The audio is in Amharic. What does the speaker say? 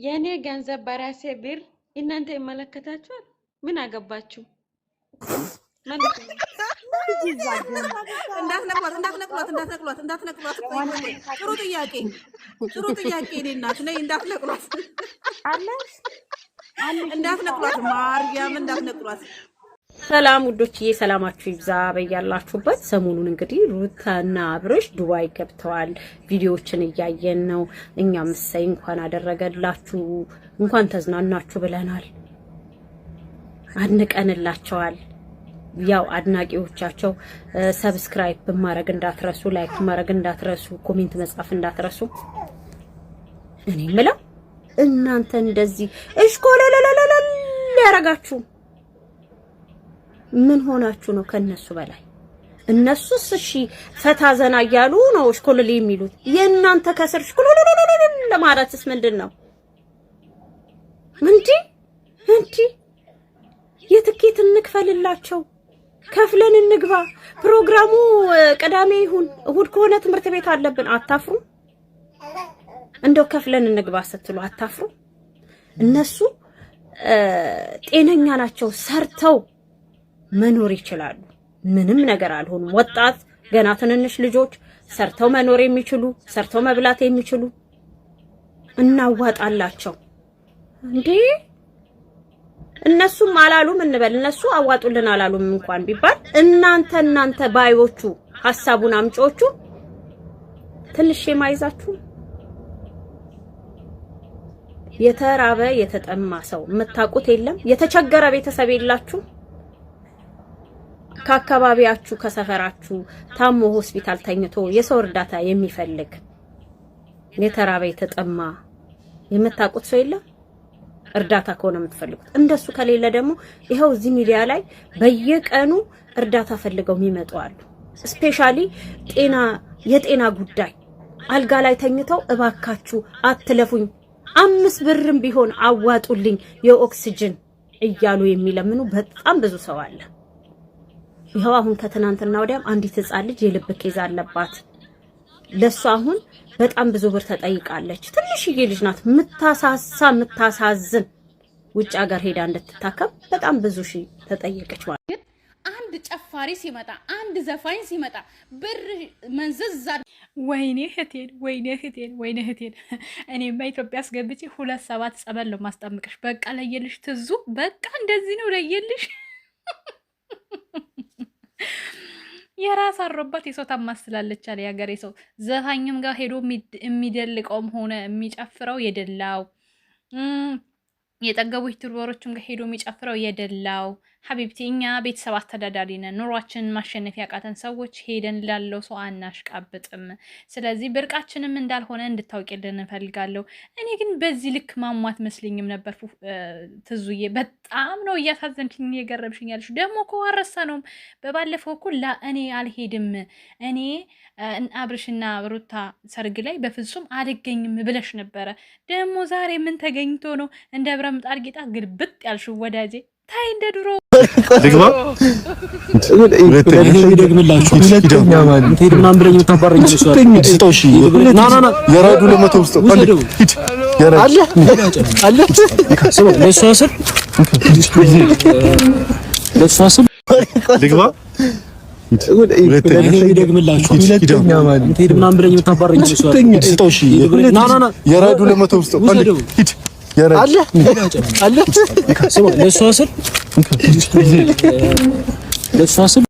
የኔ ገንዘብ በራሴ ብር እናንተ ይመለከታችኋል? ምን አገባችሁ? እንዳትነቅሏት ጥሩ ጥያቄ እናት ነይ እንዳትነቅሏት ማርያም እንዳትነቅሏት ሰላም ውዶችዬ ሰላማችሁ ይብዛ በያላችሁበት። ሰሞኑን እንግዲህ ሩታና አብርሽ ዱባይ ገብተዋል። ቪዲዮዎችን እያየን ነው። እኛም እሰይ እንኳን አደረገላችሁ እንኳን ተዝናናችሁ ብለናል። አንቀንላቸዋል። ያው አድናቂዎቻቸው ሰብስክራይብ ማድረግ እንዳትረሱ፣ ላይክ ማድረግ እንዳትረሱ፣ ኮሜንት መጻፍ እንዳትረሱ። እኔ ምለው እናንተ እንደዚህ እሽኮለለለለ ያረጋችሁ ምን ሆናችሁ ነው? ከነሱ በላይ እነሱስ እሺ ፈታ ዘና እያሉ ነው እሽኮለሌ የሚሉት። የእናንተ ከስር እሽኮለለለ ለማለትስ ምንድነው? እንዴ የትኬት እንክፈልላቸው፣ ከፍለን እንግባ። ፕሮግራሙ ቅዳሜ ይሁን እሁድ ከሆነ ትምህርት ቤት አለብን። አታፍሩ? እንደው ከፍለን እንግባ ስትሉ አታፍሩ? እነሱ ጤነኛ ናቸው፣ ሰርተው መኖር ይችላሉ። ምንም ነገር አልሆኑም። ወጣት ገና ትንንሽ ልጆች ሰርተው መኖር የሚችሉ ሰርተው መብላት የሚችሉ እናዋጣላቸው። እንዴ እነሱም አላሉም እንበል፣ እነሱ አዋጡልን አላሉም እንኳን ቢባል እናንተ ባዮቹ ሐሳቡን አምጮቹ ትንሽ የማይዛችሁ የተራበ የተጠማ ሰው የምታውቁት የለም? የተቸገረ ቤተሰብ የላችሁ? ከአካባቢያችሁ ከሰፈራችሁ ታሞ ሆስፒታል ተኝቶ የሰው እርዳታ የሚፈልግ የተራበ የተጠማ የምታውቁት ሰው የለም? እርዳታ ከሆነ የምትፈልጉት እንደሱ ከሌለ ደግሞ ይሄው እዚህ ሚዲያ ላይ በየቀኑ እርዳታ ፈልገው የሚመጡ አሉ። ስፔሻሊ የጤና ጉዳይ አልጋ ላይ ተኝተው እባካችሁ አትለፉኝ፣ 5 ብርም ቢሆን አዋጡልኝ የኦክሲጅን እያሉ የሚለምኑ በጣም ብዙ ሰው አለ። ይሄው አሁን ከትናንትና ወዲያም አንዲት ህፃን ልጅ የልብ ኬዝ አለባት። ለሷ አሁን በጣም ብዙ ብር ተጠይቃለች። ትንሽዬ ልጅ ናት፣ የምታሳዝን ውጭ ሀገር ሄዳ እንድትታከም በጣም ብዙ ሺህ ተጠየቀች። ማለት አንድ ጨፋሪ ሲመጣ አንድ ዘፋኝ ሲመጣ ብር መንዘዝ ወይኔ እህቴን እኔማ ኢትዮጵያ አስገብቼ 2 ጸበል ነው ማስጠምቅሽ። በቃ ለየልሽ ትዙ በቃ እንደዚህ ነው ለየልሽ። የራስ አሮባት የሰው ታማስላለች አለ ያገሬ ሰው። ዘፋኝም ጋር ሄዶ የሚደልቀውም ሆነ የሚጨፍረው የደላው፣ የጠገቡ ዩቲዩበሮችም ጋር ሄዶ የሚጨፍረው የደላው። ሀቢብቲ እኛ ቤተሰብ አስተዳዳሪ ነን። ኑሯችንን ማሸነፍ ያቃተን ሰዎች ሄደን ላለው ሰው አናሽቃብጥም። ስለዚህ ብርቃችንም እንዳልሆነ እንድታውቂልን እንፈልጋለሁ። እኔ ግን በዚህ ልክ ማሟት መስልኝም ነበር። ትዙዬ በጣም ነው እያሳዘንሽኝ የገረምሽኝ ያልሽ። ደግሞ እኮ አልረሳነውም። በባለፈው እኮ እኔ አልሄድም እኔ አብርሽና ሩታ ሰርግ ላይ በፍጹም አልገኝም ብለሽ ነበረ። ደግሞ ዛሬ ምን ተገኝቶ ነው እንደ ብረምጣድ ጌጣ ግልብጥ ያልሽው ወዳጄ? ታይ እንደ ድሮ ደግማ ደግምላችሁ ሁለተኛ ማለት ሄድ ምናምን ብለኝ የምታባረኝ ነው። እሺ ና የራዱ ለመቶ ውስጥ አለ ለሷ ስር ደግማ ደግምላችሁ ሁለተኛ ማለት ሄድ ምናምን ብለኝ የምታባረኝ ነው። እሺ ና የራዱ ለመቶ ውስጥ አለ ለሷ ስር